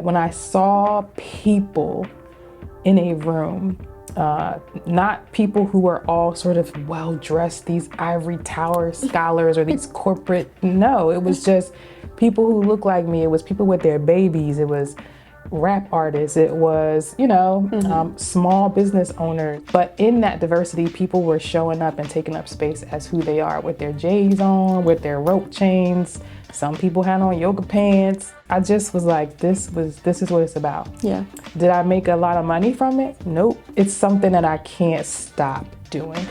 When I saw people in a room, not people who were all sort of well-dressed, these ivory tower scholars or these corporate, no, it was just people who looked like me. It was people with their babies. It was rap artists. It was, small business owners. But in that diversity, people were showing up and taking up space as who they are with their J's on, with their rope chains. Some people had on yoga pants. I just was like, this is what it's about. Yeah. Did I make a lot of money from it? Nope. It's something that I can't stop doing.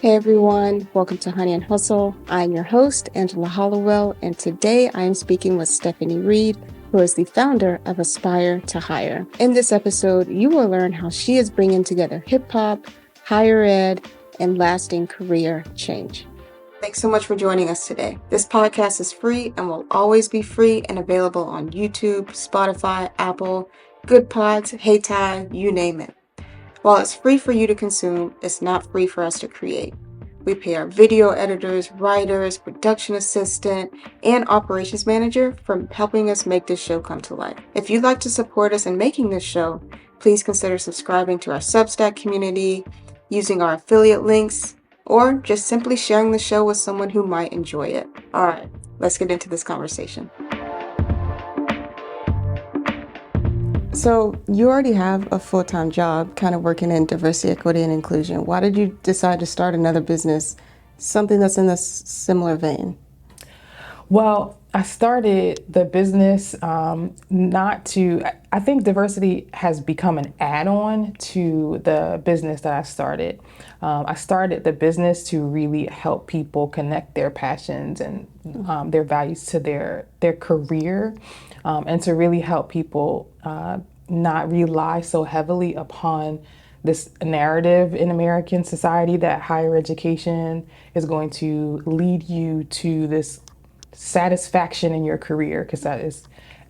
Hey everyone, welcome to Honey and Hustle. I'm your host, Angela Hollowell, and today I am speaking with Stephanie Reed, who is the founder of Aspire to Hire. In this episode, you will learn how she is bringing together hip hop, higher ed, and lasting career change. Thanks so much for joining us today. This podcast is free and will always be free and available on YouTube, Spotify, Apple, Good Pods, Hey Tide, you name it. While it's free for you to consume, it's not free for us to create. We pay our video editors, writers, production assistant, and operations manager for helping us make this show come to life. If you'd like to support us in making this show, please consider subscribing to our Substack community, using our affiliate links, or just simply sharing the show with someone who might enjoy it. All right, let's get into this conversation. So you already have a full-time job kind of working in diversity, equity, and inclusion. Why did you decide to start another business, something that's in a similar vein? Well, I started the business I think diversity has become an add-on to the business that I started. I started the business to really help people connect their passions and their values to their career, and to really help people not rely so heavily upon this narrative in American society that higher education is going to lead you to this satisfaction in your career, because that is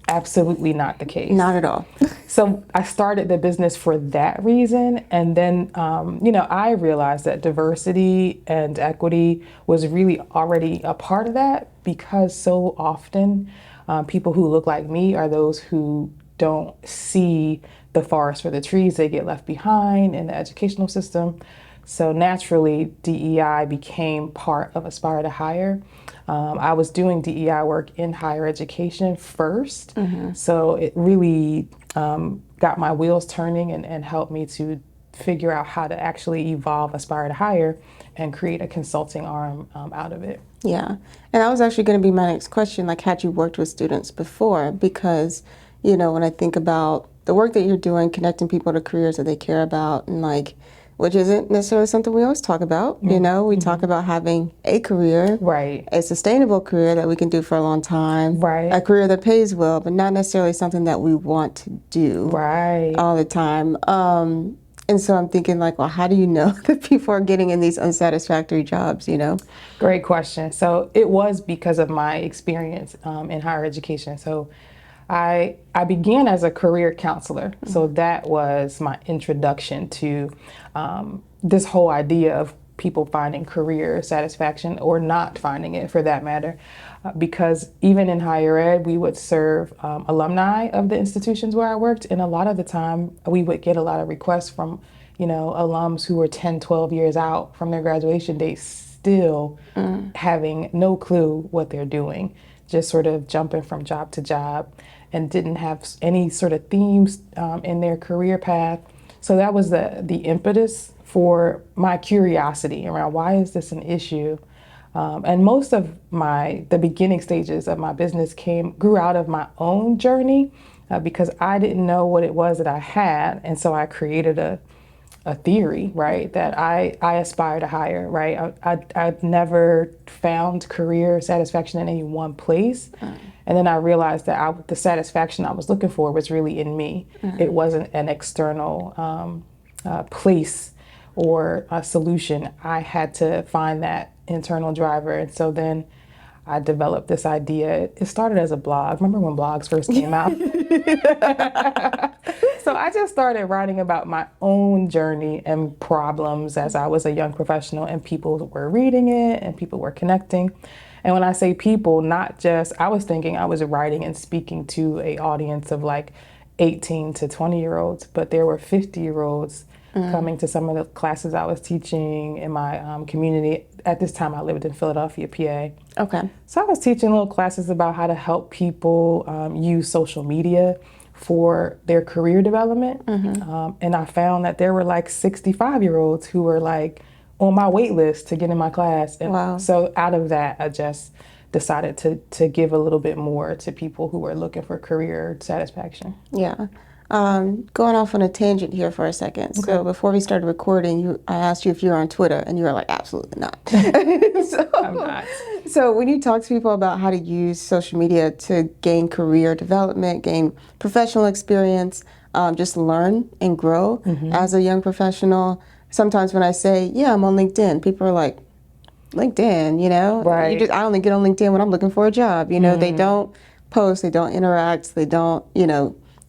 absolutely not the case. Not at all. So I started the business for that reason. And then, I realized that diversity and equity was really already a part of that, because so often people who look like me are those who don't see the forest for the trees. They get left behind in the educational system. So naturally, DEI became part of Aspire to Hire. I was doing DEI work in higher education first. So it really got my wheels turning and helped me to figure out how to actually evolve Aspire to Hire and create a consulting arm out of it. Yeah. And that was actually going to be my next question, like, had you worked with students before? Because, when I think about the work that you're doing, connecting people to careers that they care about, and which isn't necessarily something we always talk about. We talk about having a career, Right. a sustainable career that we can do for a long time, Right. a career that pays well, but not necessarily something that we want to do Right. all the time. And so I'm thinking well, how do you know that people are getting in these unsatisfactory jobs, Great question. So it was because of my experience in higher education. So I began as a career counselor. So that was my introduction to this whole idea of people finding career satisfaction or not finding it, for that matter. Because even in higher ed, we would serve alumni of the institutions where I worked. And a lot of the time, we would get a lot of requests from, alums who were 10, 12 years out from their graduation date, still having no clue what they're doing, just sort of jumping from job to job, and didn't have any sort of themes in their career path. So that was the impetus for my curiosity around, why is this an issue? And most of the beginning stages of my business grew out of my own journey, because I didn't know what it was that I had. And so I created a theory, right, that I aspire to hire, right? I've never found career satisfaction in any one place. And then I realized that the satisfaction I was looking for was really in me. It wasn't an external place or a solution. I had to find that internal driver. And so then I developed this idea. It started as a blog. Remember when blogs first came out? So I just started writing about my own journey and problems as I was a young professional, and people were reading it and people were connecting. And when I say people, not just, I was thinking I was writing and speaking to a audience of like 18 to 20-year-olds, but there were 50-year-olds coming to some of the classes I was teaching in my community. At this time, I lived in Philadelphia, PA. Okay. So I was teaching little classes about how to help people use social media for their career development. And I found that there were like 65-year-olds who were like on my wait list to get in my class. And Wow. so out of that, I just decided to give a little bit more to people who were looking for career satisfaction. Yeah. Going off on a tangent here for a second. So Okay. before we started recording, I asked you if you were on Twitter, and you were like, absolutely not. I'm not. So when you talk to people about how to use social media to gain career development, gain professional experience, just learn and grow as a young professional, sometimes when I say, yeah, I'm on LinkedIn, people are like, LinkedIn, you know? Right. I only get on LinkedIn when I'm looking for a job. You know, they don't post, they don't interact, they don't,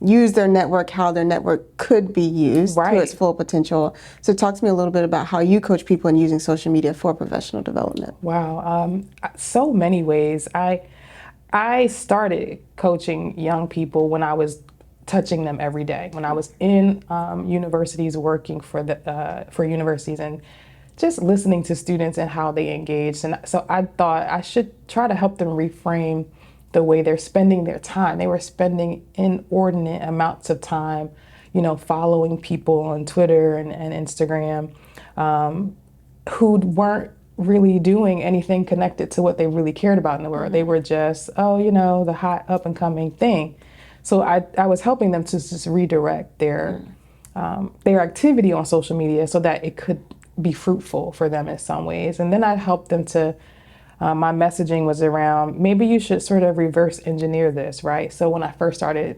use their network how their network could be used to its full potential. So talk to me a little bit about how you coach people in using social media for professional development. Wow. So many ways. I started coaching young people when I was touching them every day. When I was in universities working for universities and just listening to students and how they engaged. And so I thought I should try to help them reframe the way they're spending their time. They were spending inordinate amounts of time, following people on Twitter and Instagram who weren't really doing anything connected to what they really cared about in the world. They were just, the hot up and coming thing. So I was helping them to just redirect their activity on social media so that it could be fruitful for them in some ways. And then I helped them to, my messaging was around, maybe you should sort of reverse engineer this, right? So when I first started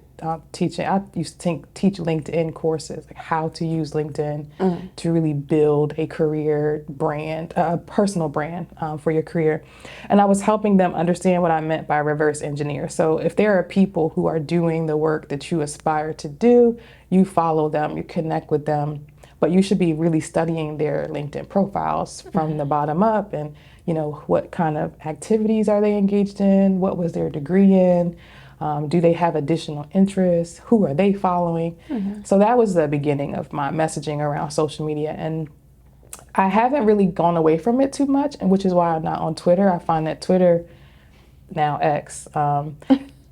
teaching, I used to teach LinkedIn courses, like how to use LinkedIn to really build a career brand, a personal brand for your career. And I was helping them understand what I meant by reverse engineer. So if there are people who are doing the work that you aspire to do, you follow them, you connect with them, but you should be really studying their LinkedIn profiles from the bottom up and what kind of activities are they engaged in? What was their degree in? Do they have additional interests? Who are they following? So that was the beginning of my messaging around social media. And I haven't really gone away from it too much, and which is why I'm not on Twitter. I find that Twitter, now X,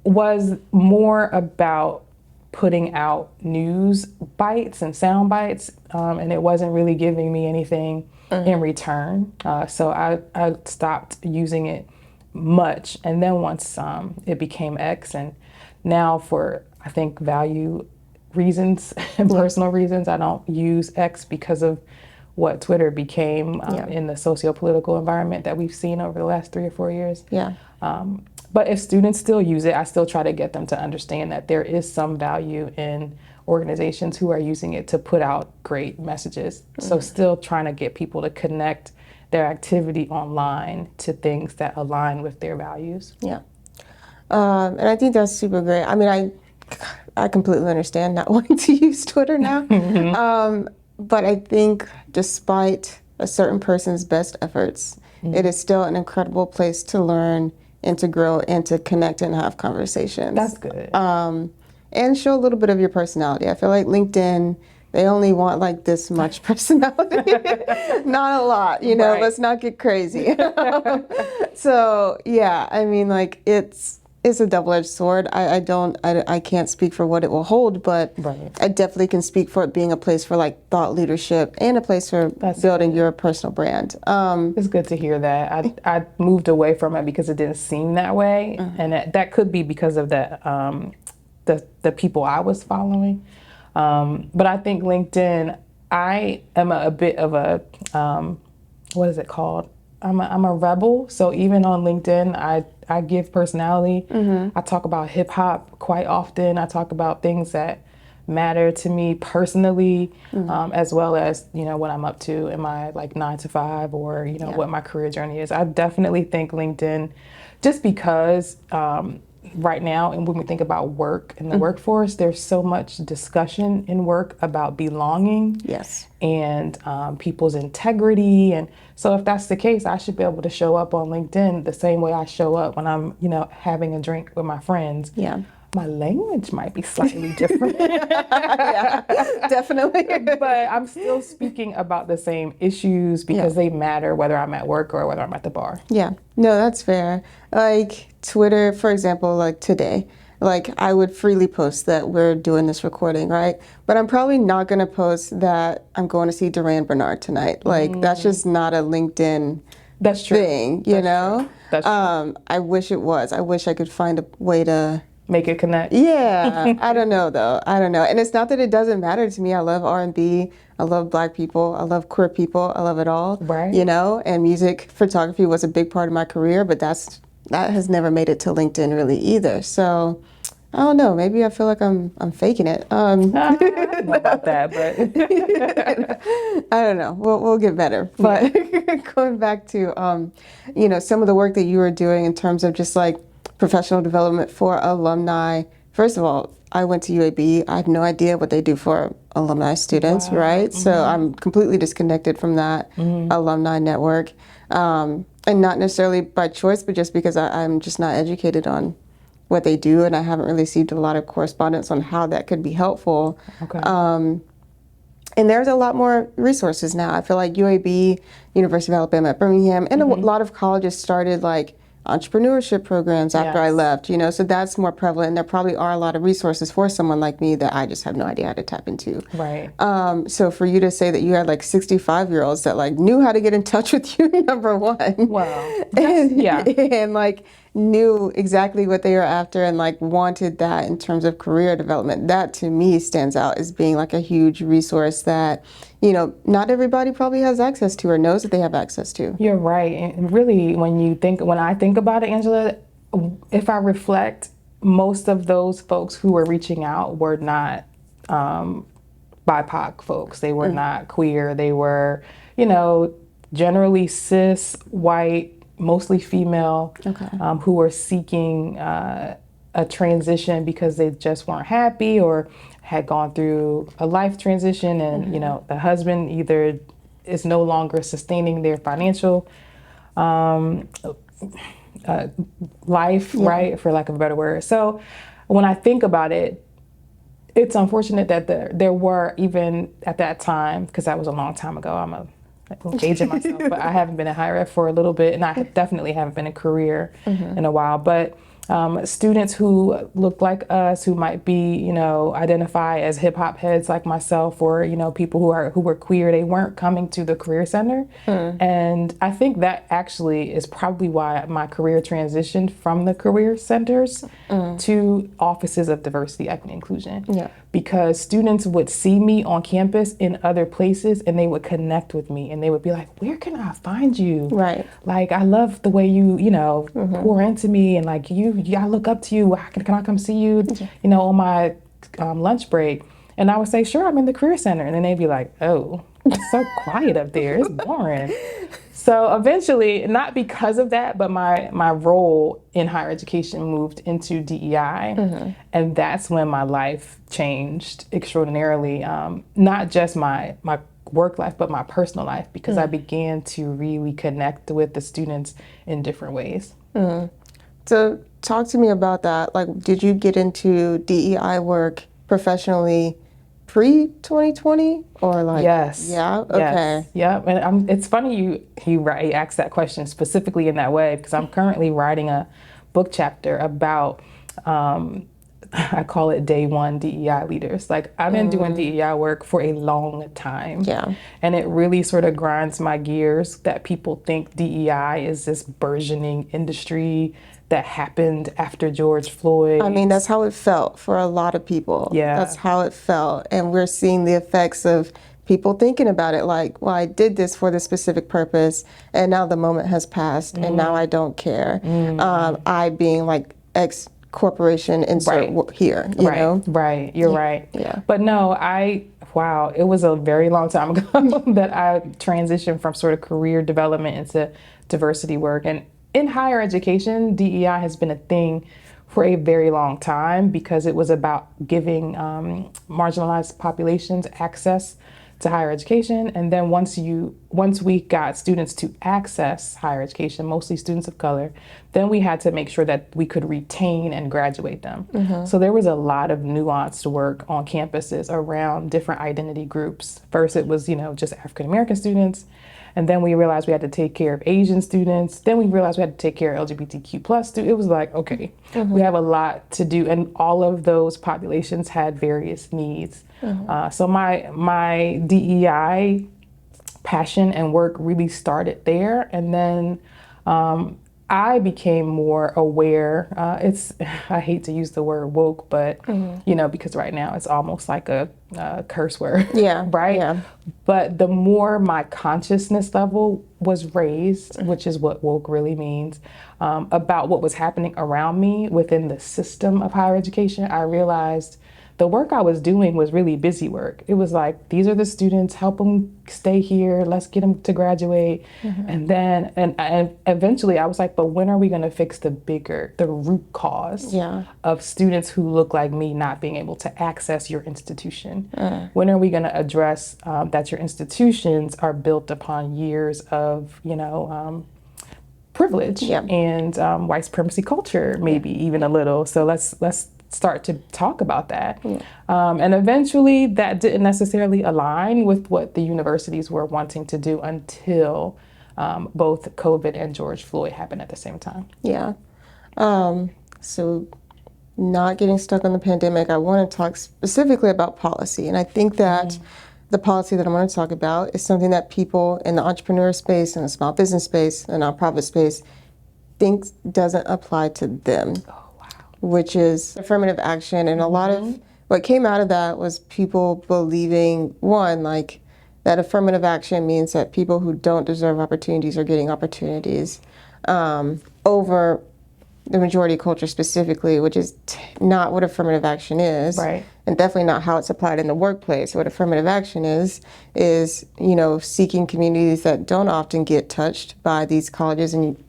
was more about putting out news bites and sound bites, and it wasn't really giving me anything in return. So I stopped using it much. And then once it became X, and now for, I think, value reasons and personal reasons, I don't use X because of what Twitter became in the socio-political environment that we've seen over the last 3 or 4 years. Yeah. But if students still use it, I still try to get them to understand that there is some value in organizations who are using it to put out great messages. So still trying to get people to connect their activity online to things that align with their values. Yeah. And I think that's super great. I mean, I completely understand not wanting to use Twitter now. But I think despite a certain person's best efforts, it is still an incredible place to learn and to grow and to connect and have conversations. That's good. And show a little bit of your personality. I feel like LinkedIn, they only want like this much personality, not a lot, Right. Let's not get crazy. So yeah, I mean, like it's a double-edged sword. I can't speak for what it will hold, but Right. I definitely can speak for it being a place for like thought leadership and a place for building your personal brand. It's good to hear that. I moved away from it because it didn't seem that way, and that could be because of the people I was following. But I think LinkedIn, I am a bit of a what is it called? I'm a rebel. So even on LinkedIn, I give personality. I talk about hip hop quite often. I talk about things that matter to me personally, as well as what I'm up to in my like 9 to 5 or what my career journey is. I definitely think LinkedIn, just because right now, and when we think about work in the workforce, there's so much discussion in work about belonging. Yes. And people's integrity. And so if that's the case, I should be able to show up on LinkedIn the same way I show up when I'm, having a drink with my friends. Yeah. My language might be slightly different. Yeah, definitely. But I'm still speaking about the same issues because they matter whether I'm at work or whether I'm at the bar. Yeah, no, that's fair. Like Twitter, for example, like today, like I would freely post that we're doing this recording, right? But I'm probably not going to post that I'm going to see Duran Bernard tonight. Like that's just not a LinkedIn That's true. thing, you know? True. That's true. I wish it was. I wish I could find a way to make it connect. Yeah, I don't know though. I don't know. And it's not that it doesn't matter to me. I love R&B. I love Black people. I love queer people. I love it all. Right. You know, and music, photography was a big part of my career, but that has never made it to LinkedIn really either. So I don't know. Maybe I feel like I'm faking it. I don't know about that, but I don't know. We'll get better. But going back to some of the work that you were doing in terms of just like professional development for alumni. First of all, I went to UAB. I have no idea what they do for alumni students, right? Mm-hmm. So I'm completely disconnected from that alumni network. And not necessarily by choice, but just because I'm just not educated on what they do, and I haven't really received a lot of correspondence on how that could be helpful. Okay. And there's a lot more resources now. I feel like UAB, University of Alabama at Birmingham, and a lot of colleges started like entrepreneurship programs after I left, so that's more prevalent. And there probably are a lot of resources for someone like me that I just have no idea how to tap into. Right. So for you to say that you had like 65-year-olds that like knew how to get in touch with you, number one. Wow. And like knew exactly what they were after and like wanted that in terms of career development. That to me stands out as being like a huge resource that, not everybody probably has access to or knows that they have access to. You're right. And really, when I think about it, Angela, if I reflect, most of those folks who were reaching out were not BIPOC folks. They were not queer. They were, generally cis, white, mostly female, who were seeking a transition because they just weren't happy or had gone through a life transition, and the husband either is no longer sustaining their financial life, right, for lack of a better word. So when I think about it, it's unfortunate that there were, even at that time, because that was a long time ago, I'm aging myself, but I haven't been in higher ed for a little bit, and I definitely haven't been in career in a while, but students who look like us, who might be, identify as hip hop heads like myself, or, people who were queer, they weren't coming to the career center. And I think that actually is probably why my career transitioned from the career centers to offices of diversity, equity, inclusion. Yeah. Because students would see me on campus in other places and they would connect with me and they would be like, where can I find you? Right. Like, I love the way you, pour into me, and like I look up to you. Can I come see you, on my lunch break? And I would say, sure, I'm in the career center. And then they'd be like, oh, it's so quiet up there. It's boring. So eventually, not because of that, but my role in higher education moved into DEI. And that's when my life changed extraordinarily. Not just my work life, but my personal life, because I began to really connect with the students in different ways. So talk to me about that. Like, did you get into DEI work professionally pre-2020 or like? Yes. Yeah. Okay. Yes. Yep. And it's funny you asked that question specifically in that way, because I'm currently writing a book chapter about I call it Day One DEI leaders. Like, I've been doing DEI work for a long time. Yeah. And it really sort of grinds my gears that people think DEI is this burgeoning industry that happened after George Floyd. I mean, that's how it felt for a lot of people. Yeah. That's how it felt. And we're seeing the effects of people thinking about it like, well, I did this for this specific purpose, and now the moment has passed, and now I don't care. I being like X corporation insert here, you know? Right. You're right. Yeah. But no, wow, it was a very long time ago that I transitioned from sort of career development into diversity work. And in higher education, DEI has been a thing for a very long time because it was about giving marginalized populations access to higher education. And then once we got students to access higher education, mostly students of color, then we had to make sure that we could retain and graduate them. So there was a lot of nuanced work on campuses around different identity groups. First it was, just African American students. And then we realized we had to take care of Asian students. Then we realized we had to take care of LGBTQ plus students. It was like, okay, we have a lot to do. And all of those populations had various needs. So my DEI passion and work really started there. And then I became more aware. I hate to use the word woke, but because right now it's almost like a curse word. Yeah. Right. Yeah. But the more my consciousness level was raised, which is what woke really means, about what was happening around me within the system of higher education, I realized the work I was doing was really busy work. It was like, these are the students, help them stay here, let's get them to graduate. And then, and eventually I was like, but when are we gonna fix the root cause of students who look like me not being able to access your institution? When are we gonna address that your institutions are built upon years of, privilege and white supremacy culture, maybe even a little. So let's start to talk about that. And eventually that didn't necessarily align with what the universities were wanting to do until both COVID and George Floyd happened at the same time. Yeah. So not getting stuck on the pandemic, I want to talk specifically about policy. And I think that the policy that I want to talk about is something that people in the entrepreneur space and the small business space and nonprofit space think doesn't apply to them. Which is affirmative action. And a lot of what came out of that was people believing, one, like that affirmative action means that people who don't deserve opportunities are getting opportunities over the majority culture specifically, which is not what affirmative action is. Right. And definitely not how it's applied in the workplace. What affirmative action is, seeking communities that don't often get touched by these colleges and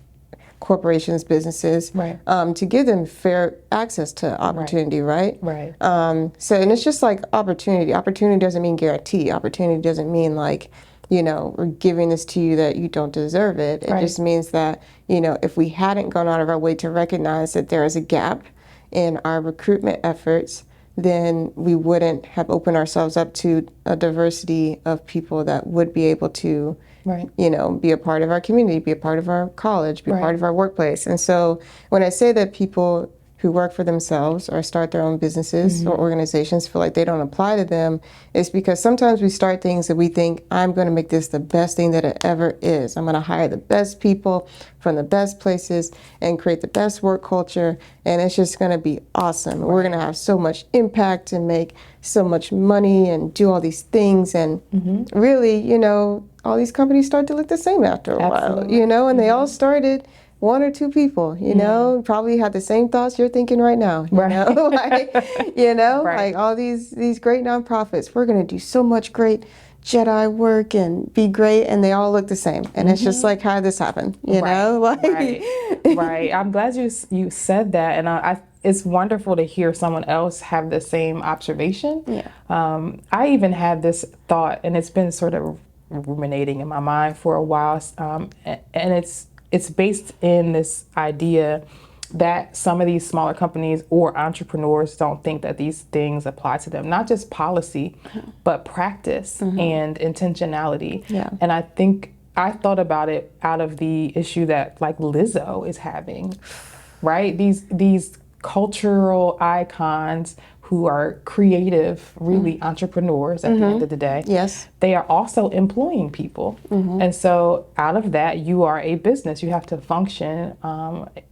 corporations, businesses, to give them fair access to opportunity, right? And it's just like opportunity. Opportunity doesn't mean guarantee. Opportunity doesn't mean like, we're giving this to you that you don't deserve it. It just means that, if we hadn't gone out of our way to recognize that there is a gap in our recruitment efforts, then we wouldn't have opened ourselves up to a diversity of people that would be able to be a part of our community, be a part of our college, be a part of our workplace. And so when I say that people who work for themselves or start their own businesses or organizations feel like they don't apply to them, it's because sometimes we start things that we think, I'm going to make this the best thing that it ever is. I'm going to hire the best people from the best places and create the best work culture, and it's just going to be awesome. We're going to have so much impact and make so much money and do all these things, and really, all these companies start to look the same after a while, and they all started one or two people, probably had the same thoughts you're thinking right now, like all these great nonprofits, we're going to do so much great Jedi work and be great, and they all look the same. And it's just like, how did this happen? Right. I'm glad you said that. And it's wonderful to hear someone else have the same observation. I even had this thought, and it's been sort of ruminating in my mind for a while. And it's based in this idea that some of these smaller companies or entrepreneurs don't think that these things apply to them, not just policy, but practice and intentionality. And I think I thought about it out of the issue that like Lizzo is having, right? These cultural icons who are creative, really entrepreneurs at the end of the day. They are also employing people. And so out of that, you are a business. You have to function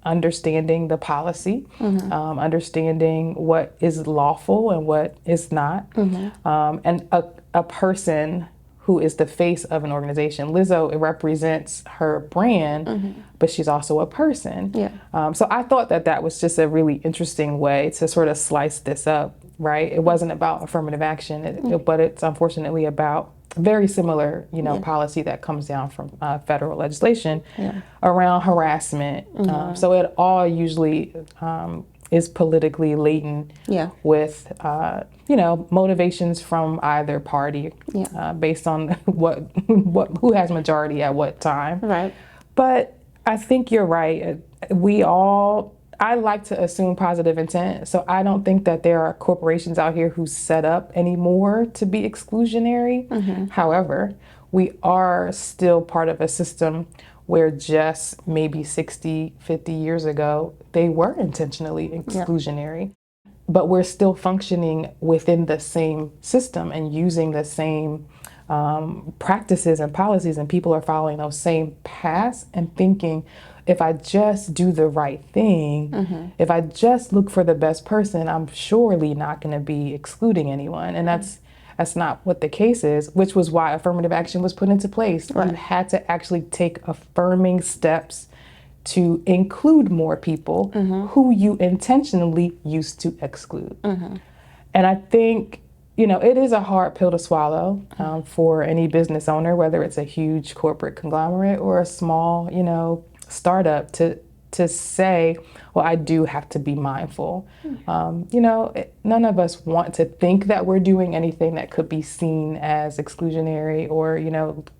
understanding the policy, understanding what is lawful and what is not. And a person who is the face of an organization. Lizzo, it represents her brand, but she's also a person. So I thought that was just a really interesting way to sort of slice this up, right? It wasn't about affirmative action, but it's unfortunately about very similar, policy that comes down from federal legislation around harassment. So it all usually is politically laden with, motivations from either party based on who has majority at what time. Right. But I think you're right. I like to assume positive intent. So I don't think that there are corporations out here who set up anymore to be exclusionary. However, we are still part of a system where just maybe 60, 50 years ago, they were intentionally exclusionary. But we're still functioning within the same system and using the same practices and policies, and people are following those same paths and thinking, if I just do the right thing, if I just look for the best person, I'm surely not going to be excluding anyone. And that's not what the case is, which was why affirmative action was put into place. You had to actually take affirming steps to include more people who you intentionally used to exclude. And I think, it is a hard pill to swallow for any business owner, whether it's a huge corporate conglomerate or a small, startup, to say, well, I do have to be mindful. None of us want to think that we're doing anything that could be seen as exclusionary or,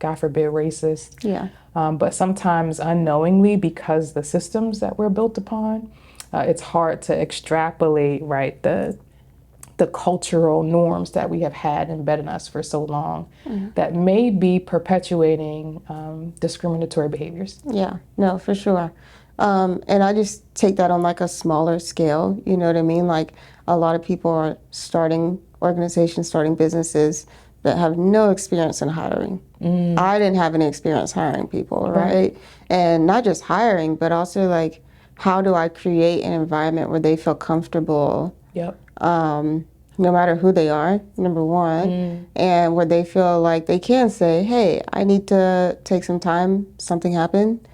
God forbid, racist. Yeah. But sometimes unknowingly, because the systems that we're built upon, it's hard to extrapolate, right, the cultural norms that we have had embedded in us for so long that may be perpetuating discriminatory behaviors. Yeah, no, for sure. And I just take that on like a smaller scale, you know what I mean? Like a lot of people are starting organizations, starting businesses that have no experience in hiring. I didn't have any experience hiring people, right? And not just hiring, but also like, how do I create an environment where they feel comfortable? No matter who they are, number one, and where they feel like they can say, hey, I need to take some time, something happened,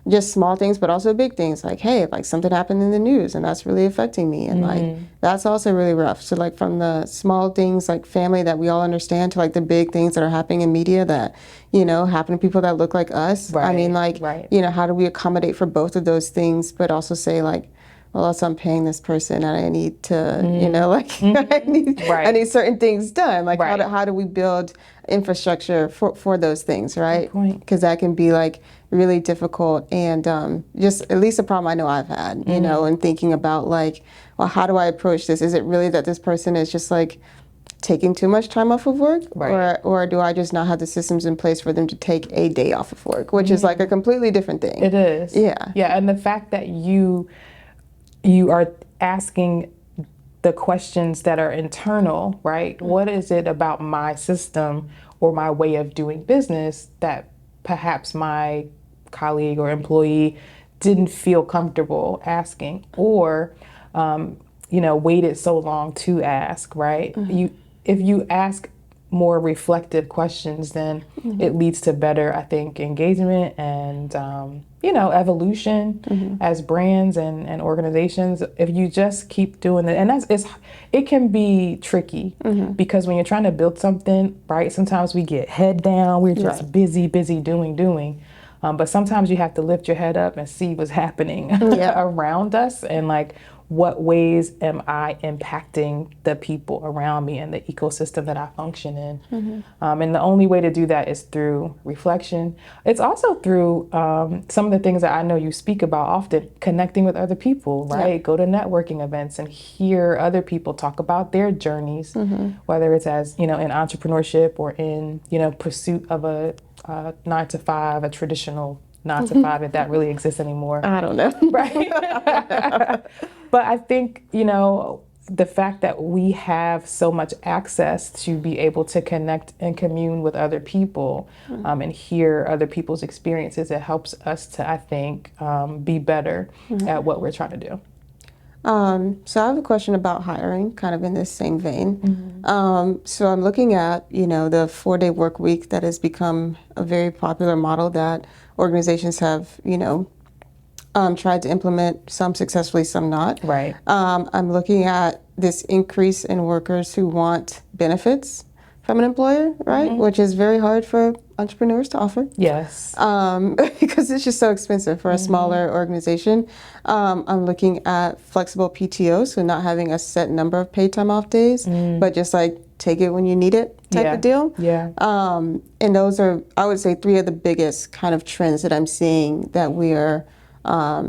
just small things, but also big things like, hey, like something happened in the news and that's really affecting me. And like, that's also really rough. So like from the small things like family that we all understand to like the big things that are happening in media that, happen to people that look like us. I mean, like, how do we accommodate for both of those things, but also say like, well, also I'm paying this person and I need to, I need certain things done. Like how do we build infrastructure for those things, right? Because that can be like really difficult and just at least a problem I know I've had, and thinking about like, well, how do I approach this? Is it really that this person is just like taking too much time off of work or do I just not have the systems in place for them to take a day off of work, which is like a completely different thing. It is. Yeah. And the fact that you are asking the questions that are internal, right? What is it about my system or my way of doing business that perhaps my colleague or employee didn't feel comfortable asking or, waited so long to ask, right? If you ask more reflective questions, then it leads to better, I think, engagement and, evolution as brands and organizations. If you just keep doing it, and it can be tricky because when you're trying to build something, right, sometimes we get head down, we're just busy doing. But sometimes you have to lift your head up and see what's happening around us and like, what ways am I impacting the people around me and the ecosystem that I function in? And the only way to do that is through reflection. It's also through some of the things that I know you speak about often, connecting with other people, right? Go to networking events and hear other people talk about their journeys, whether it's as, in entrepreneurship or in, pursuit of a 9-to-5, a traditional 9-to-5, if that really exists anymore. I don't know. Right. But I think, the fact that we have so much access to be able to connect and commune with other people and hear other people's experiences, it helps us to, I think, be better at what we're trying to do. So I have a question about hiring, kind of in this same vein. So I'm looking at, the 4-day work week that has become a very popular model that organizations have, tried to implement, some successfully, some not. Right. I'm looking at this increase in workers who want benefits from an employer, right? Which is very hard for entrepreneurs to offer. Yes. Because it's just so expensive for a smaller organization. I'm looking at flexible PTO, so not having a set number of paid time off days, but just like take it when you need it type of deal. Yeah. And those are, I would say, three of the biggest kind of trends that I'm seeing that we are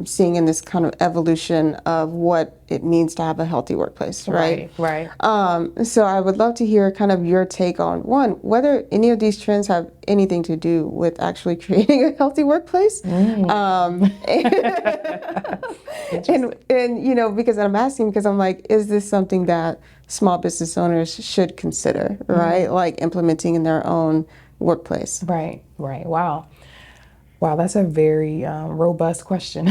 seeing in this kind of evolution of what it means to have a healthy workplace, right? Right. So I would love to hear kind of your take on, one, whether any of these trends have anything to do with actually creating a healthy workplace. And you know, because I'm asking, because I'm like, is this something that small business owners should consider, right? Like implementing in their own workplace. Right. Wow, that's a very robust question.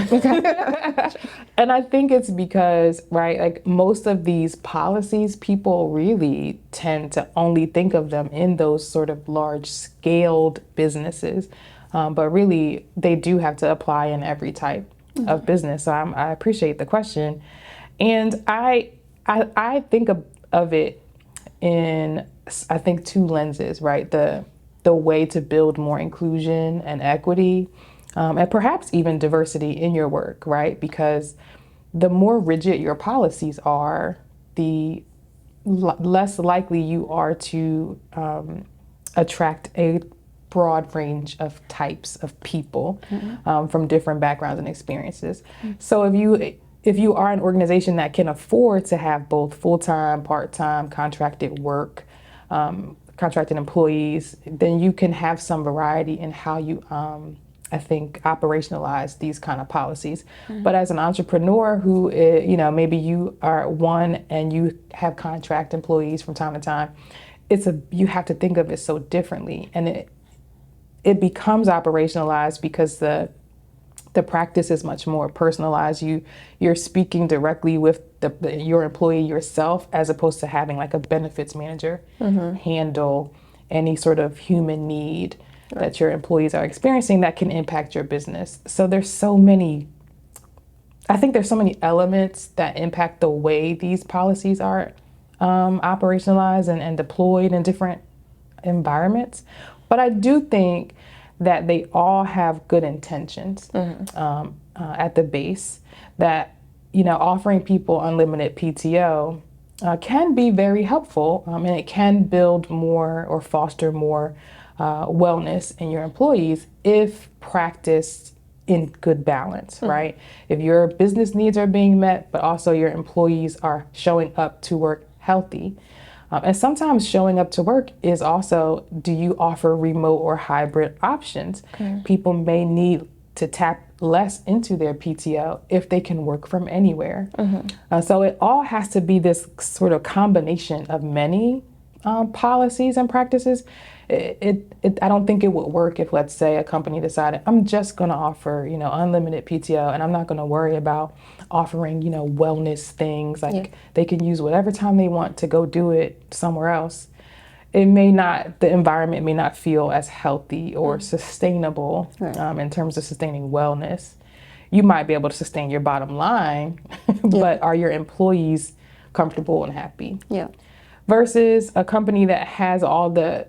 And I think it's because, right, like most of these policies, people really tend to only think of them in those sort of large scaled businesses. But really, they do have to apply in every type of business. So I appreciate the question. And I think of it in, I think, two lenses, right? The way to build more inclusion and equity, and perhaps even diversity in your work, right? Because the more rigid your policies are, the less likely you are to attract a broad range of types of people from different backgrounds and experiences. So if you are an organization that can afford to have both full-time, part-time, contracted work, contracted employees, then you can have some variety in how you, I think, operationalize these kind of policies. But as an entrepreneur who, you know, maybe you are one and you have contract employees from time to time, you have to think of it so differently, and it becomes operationalized because the practice is much more personalized. You're speaking directly with your employee yourself, as opposed to having like a benefits manager handle any sort of human need that your employees are experiencing that can impact your business. So there's so many elements that impact the way these policies are operationalized and deployed in different environments. But I do think that they all have good intentions at the base. That, you know, offering people unlimited PTO can be very helpful, and it can build more or foster more wellness in your employees if practiced in good balance, right? If your business needs are being met, but also your employees are showing up to work healthy. And sometimes showing up to work is also, do you offer remote or hybrid options? People may need to tap less into their PTO if they can work from anywhere. So it all has to be this sort of combination of many policies and practices. I don't think it would work if, let's say, a company decided, I'm just going to offer, you know, unlimited PTO, and I'm not going to worry about offering, you know, wellness things. Like they can use whatever time they want to go do it somewhere else. The environment may not feel as healthy or sustainable in terms of sustaining wellness. You might be able to sustain your bottom line, but are your employees comfortable and happy? Versus a company that has all the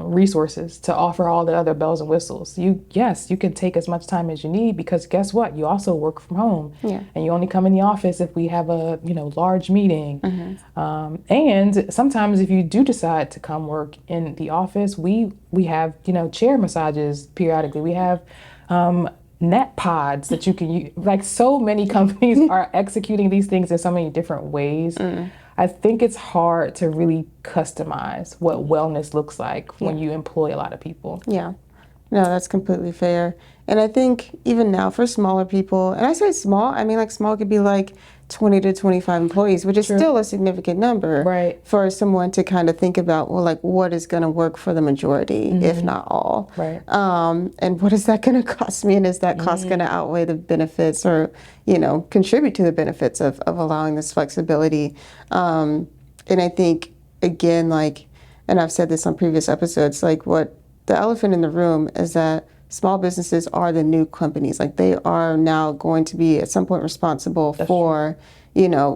resources to offer all the other bells and whistles. You can take as much time as you need, because guess what? You also work from home, and you only come in the office if we have a large meeting. And sometimes if you do decide to come work in the office, we have chair massages periodically. We have net pods that you can use. Like, so many companies are executing these things in so many different ways. I think it's hard to really customize what wellness looks like when you employ a lot of people. No, that's completely fair. And I think even now for smaller people, and I say small, I mean like small could be like 20 to 25 employees, which is still a significant number for someone to kind of think about, well, like what is going to work for the majority, if not all. And what is that going to cost me? And is that cost going to outweigh the benefits, or, contribute to the benefits of allowing this flexibility? And I think, again, like, and I've said this on previous episodes, like what the elephant in the room is that small businesses are the new companies. Like, they are now going to be at some point responsible for,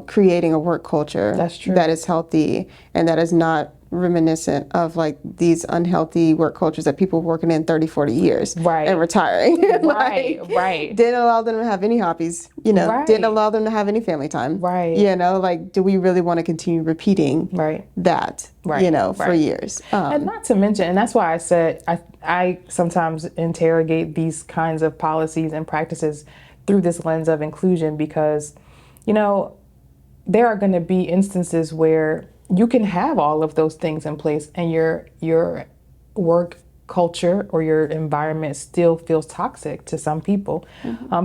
creating a work culture that is healthy and that is not reminiscent of like these unhealthy work cultures that people working in 30, 40 years Right. and retiring. Right, Like, right. didn't allow them to have any hobbies, you know, didn't Right. allow them to have any family time. Right. You know, like, do we really want to continue repeating Right. that, Right. you know, for Right. years? And not to mention, and that's why I said I sometimes interrogate these kinds of policies and practices through this lens of inclusion because, you know, there are going to be instances where you can have all of those things in place and your work culture or your environment still feels toxic to some people.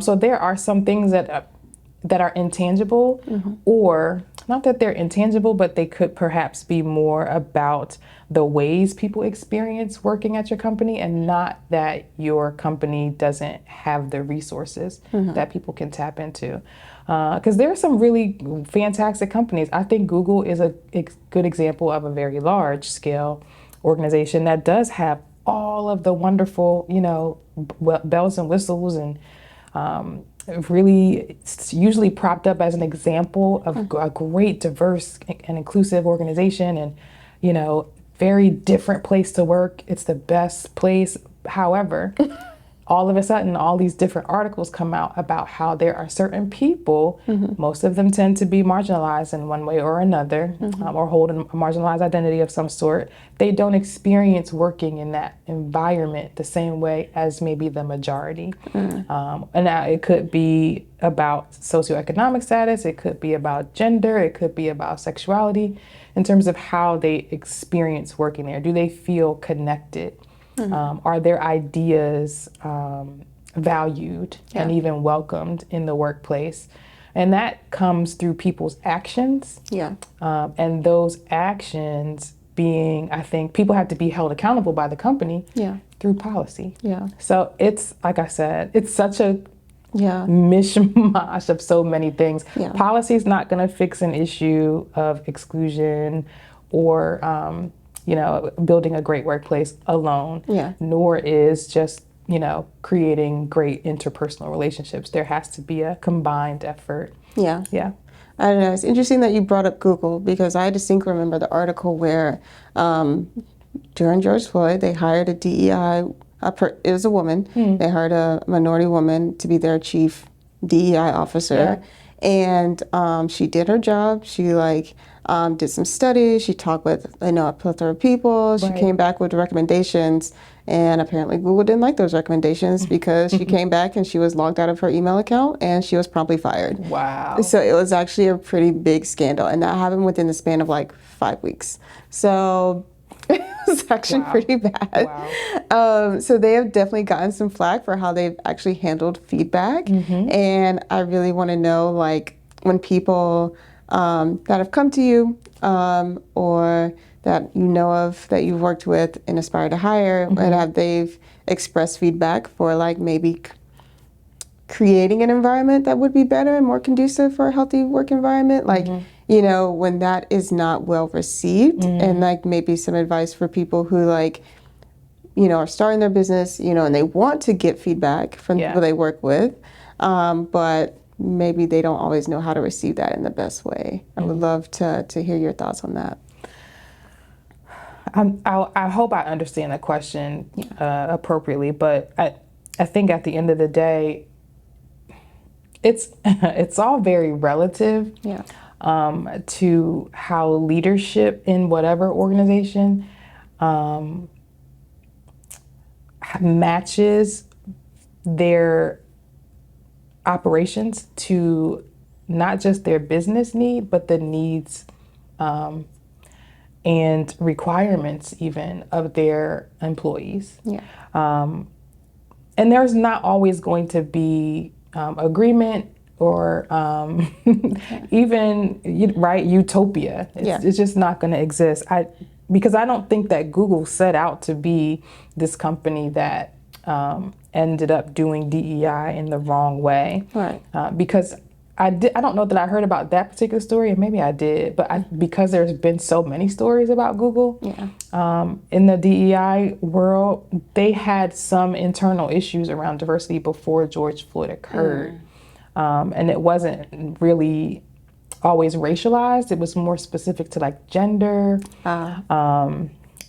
So there are some things that are intangible, or not that they're intangible, but they could perhaps be more about the ways people experience working at your company, and not that your company doesn't have the resources that people can tap into. Because there are some really fantastic companies. I think Google is a good example of a very large scale organization that does have all of the wonderful, you know, bells and whistles, and really it's usually propped up as an example of a great, diverse, and inclusive organization, and, you know, very different place to work. It's the best place. However, all of a sudden, all these different articles come out about how there are certain people, most of them tend to be marginalized in one way or another, or hold a marginalized identity of some sort. They don't experience working in that environment the same way as maybe the majority. And now it could be about socioeconomic status, it could be about gender, it could be about sexuality, in terms of how they experience working there. Do they feel connected? Are their ideas valued and even welcomed in the workplace? And that comes through people's actions. Yeah. And those actions being, I think, people have to be held accountable by the company through policy. Yeah. So it's, like I said, it's such a Yeah. mishmash of so many things. Yeah. Policy is not going to fix an issue of exclusion or you know, building a great workplace alone. Yeah. Nor is just, you know, creating great interpersonal relationships. There has to be a combined effort. Yeah. Yeah. I don't know. It's interesting that you brought up Google, because I distinctly remember the article where during George Floyd, they hired a DEI, it was a woman. They hired a minority woman to be their chief DEI officer. And she did her job. She did some studies. She talked with, a plethora of people. She came back with recommendations. And apparently Google didn't like those recommendations, because she came back and she was logged out of her email account and she was promptly fired. Wow. So it was actually a pretty big scandal. And that happened within the span of like 5 weeks. So it's actually pretty bad. Wow. So they have definitely gotten some flack for how they've actually handled feedback. And I really want to know, like, when people that have come to you or that you know of that you've worked with in Aspire to Hire, and have they've expressed feedback for like maybe creating an environment that would be better and more conducive for a healthy work environment, like, you know, when that is not well received, and like maybe some advice for people who, like, you know, are starting their business, you know, and they want to get feedback from people they work with, but maybe they don't always know how to receive that in the best way. I would love to hear your thoughts on that. I hope I understand the question appropriately, but I think at the end of the day, it's all very relative to how leadership in whatever organization matches their operations to not just their business need, but the needs and requirements even of their employees. And there's not always going to be agreement or even utopia. It's just not going to exist. Because I don't think that Google set out to be this company that ended up doing DEI in the wrong way. Because I don't know that I heard about that particular story, and maybe I did, but because there's been so many stories about Google in the DEI world, they had some internal issues around diversity before George Floyd occurred. And it wasn't really always racialized. It was more specific to like gender,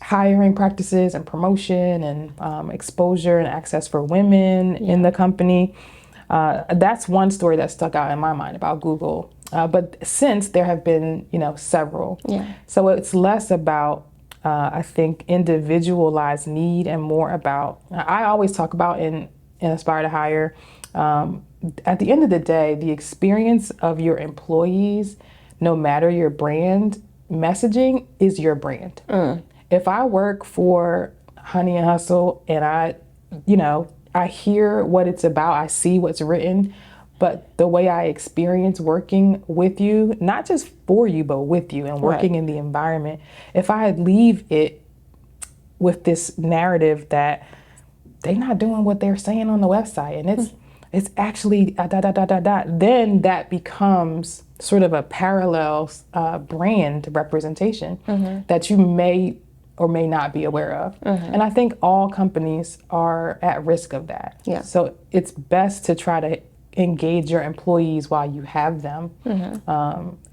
hiring practices and promotion and exposure and access for women in the company. That's one story that stuck out in my mind about Google. But since there have been, several. Yeah. So it's less about, I think, individualized need and more about, I always talk about in Aspire to Hire, at the end of the day, the experience of your employees, no matter your brand messaging, is your brand. If I work for Honey and Hustle and I hear what it's about, I see what's written, but the way I experience working with you, not just for you, but with you and working in the environment, if I leave it with this narrative that they're not doing what they're saying on the website and it's actually then that becomes sort of a parallel brand representation that you may or may not be aware of. And I think all companies are at risk of that. Yeah. So it's best to try to engage your employees while you have them.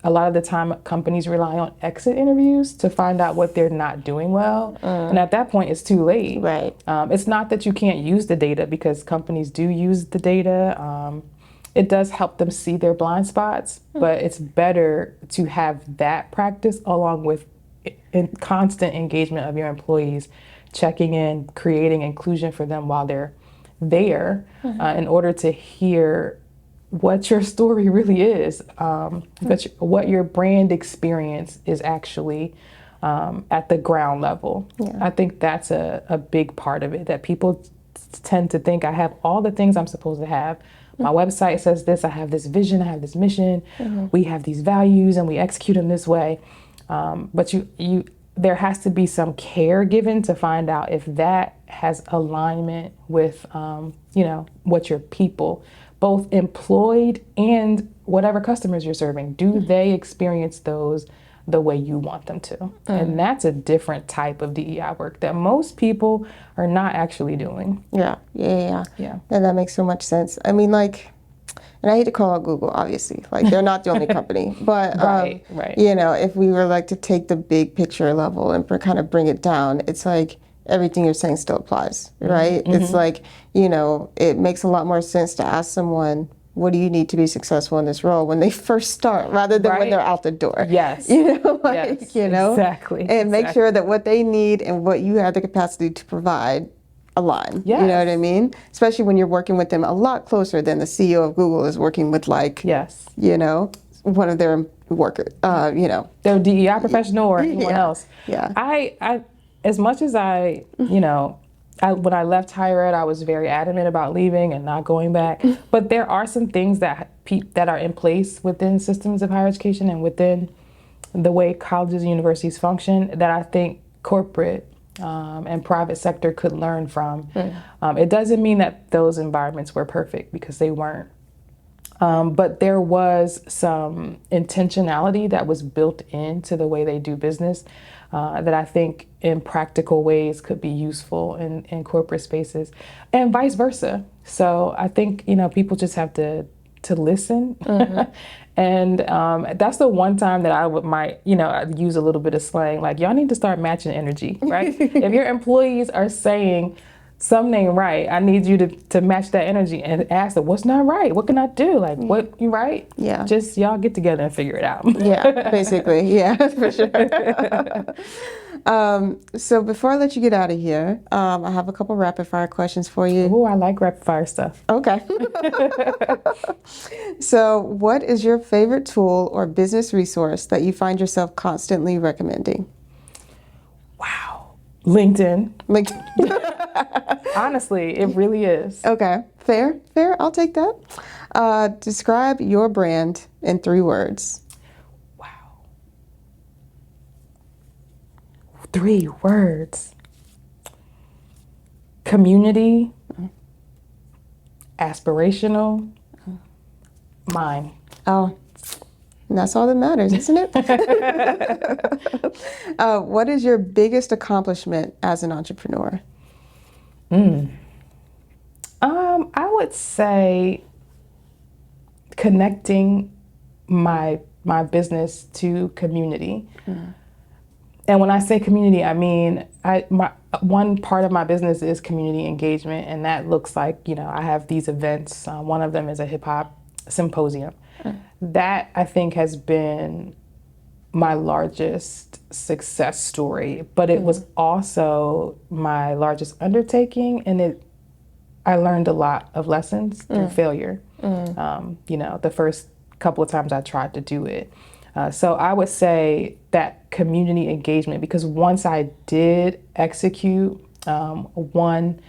A lot of the time companies rely on exit interviews to find out what they're not doing well. And at that point it's too late. Right. It's not that you can't use the data, because companies do use the data. It does help them see their blind spots, but it's better to have that practice along with constant engagement of your employees, checking in, creating inclusion for them while they're there, in order to hear what your story really is, but what your brand experience is actually at the ground level. I think that's a big part of it, that people tend to think I have all the things I'm supposed to have. My website says this, I have this vision, I have this mission, we have these values and we execute them this way. But there has to be some care given to find out if that has alignment with, what your people, both employed and whatever customers you're serving, do they experience those the way you want them to? And that's a different type of DEI work that most people are not actually doing. Yeah. And that makes so much sense. I mean, and I hate to call out Google, obviously, they're not the only company, but Right. If we were to take the big picture level and kind of bring it down, it's everything you're saying still applies, right? It's it makes a lot more sense to ask someone, what do you need to be successful in this role when they first start, rather than when they're out the door. Yes. Exactly. And make sure that what they need and what you have the capacity to provide align. Yes. You know what I mean? Especially when you're working with them a lot closer than the CEO of Google is working with one of their workers, Their DEI professional or anyone else. Yeah. I as much as when I left higher ed, I was very adamant about leaving and not going back. But there are some things that are in place within systems of higher education and within the way colleges and universities function that I think corporate and private sector could learn from. It doesn't mean that those environments were perfect, because they weren't. But there was some intentionality that was built into the way they do business that I think in practical ways could be useful in corporate spaces, and vice versa. So I think, people just have to listen. And that's the one time that I might use a little bit of slang, y'all need to start matching energy, right? If your employees are saying something ain't right, I need you to match that energy and ask them, what's not right? What can I do? What you right? Yeah. Just y'all get together and figure it out. Yeah, basically. Yeah, for sure. So before I let you get out of here, I have a couple rapid fire questions for you. Oh, I like rapid fire stuff. Okay. So what is your favorite tool or business resource that you find yourself constantly recommending? Wow. LinkedIn. Honestly, it really is. Okay. Fair. I'll take that. Describe your brand in 3 words. Wow. 3 words. Community, aspirational, mine. Oh, and that's all that matters, isn't it? What is your biggest accomplishment as an entrepreneur? I would say connecting my my business to community. And when I say community, I mean, one part of my business is community engagement, and that looks like, I have these events. One of them is a hip hop symposium. That I think has been my largest success story, but it was also my largest undertaking, and I learned a lot of lessons through failure. The first couple of times I tried to do it. So I would say that community engagement, because once I did execute one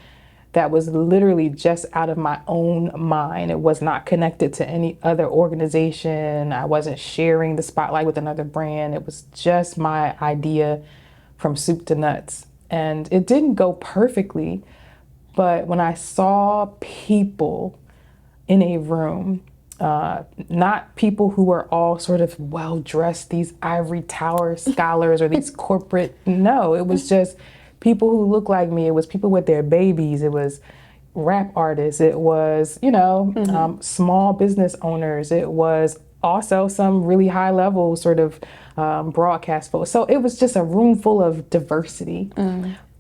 that was literally just out of my own mind, it was not connected to any other organization. I wasn't sharing the spotlight with another brand. It was just my idea from soup to nuts. And it didn't go perfectly, but when I saw people in a room, not people who were all sort of well dressed, these ivory tower scholars or these corporate, no, it was just people who looked like me. It was people with their babies. It was rap artists. It was, small business owners. It was also some really high level sort of broadcast folks. So it was just a room full of diversity.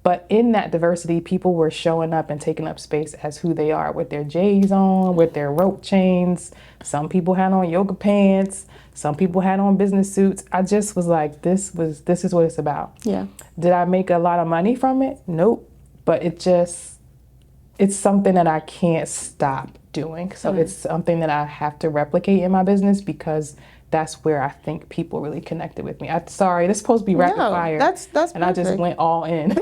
But in that diversity, people were showing up and taking up space as who they are, with their J's on, with their rope chains. Some people had on yoga pants. Some people had on business suits. I just was like, this is what it's about. Yeah. Did I make a lot of money from it? Nope. But it's something that I can't stop doing. So it's something that I have to replicate in my business, because that's where I think people really connected with me. Sorry, this is supposed to be rapid fire. That's and perfect. I just went all in.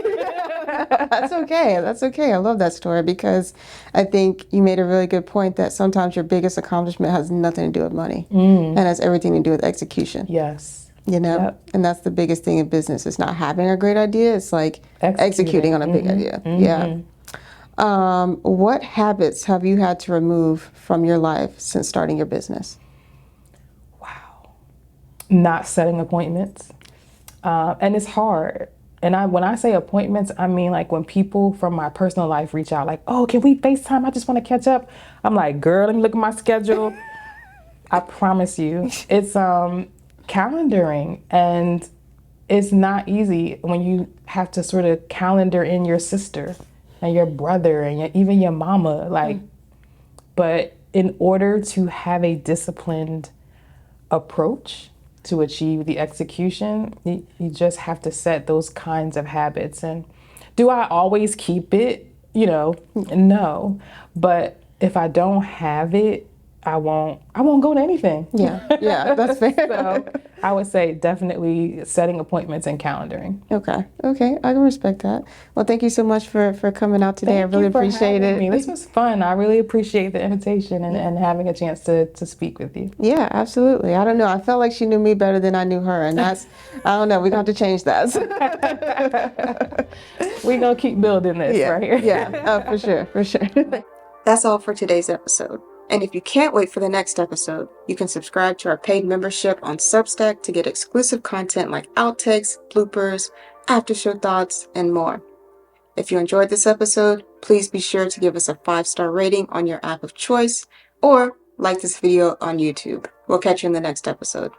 That's okay. That's okay. I love that story, because I think you made a really good point that sometimes your biggest accomplishment has nothing to do with money and has everything to do with execution. Yes. Yep. And that's the biggest thing in business. It's not having a great idea. It's like executing on a big idea. Yeah. What habits have you had to remove from your life since starting your business? Wow. Not setting appointments. And it's hard. And when I say appointments, I mean like when people from my personal life reach out, like, oh, can we FaceTime? I just want to catch up. I'm like, girl, let me look at my schedule. I promise you, it's calendaring, and it's not easy when you have to sort of calendar in your sister and your brother and even your mama. But in order to have a disciplined approach to achieve the execution, you just have to set those kinds of habits. And do I always keep it? No. But if I don't have it, I won't go to anything. Yeah, that's fair. So I would say definitely setting appointments and calendaring. Okay, I can respect that. Well, thank you so much for coming out today. I really appreciate it. This was fun. I really appreciate the invitation and having a chance to speak with you. Yeah, absolutely. I don't know. I felt like she knew me better than I knew her, and I don't know. We're going to have to change that. We're going to keep building this right here. Yeah, for sure. That's all for today's episode. And if you can't wait for the next episode, you can subscribe to our paid membership on Substack to get exclusive content like outtakes, bloopers, after-show thoughts, and more. If you enjoyed this episode, please be sure to give us a 5-star rating on your app of choice, or like this video on YouTube. We'll catch you in the next episode.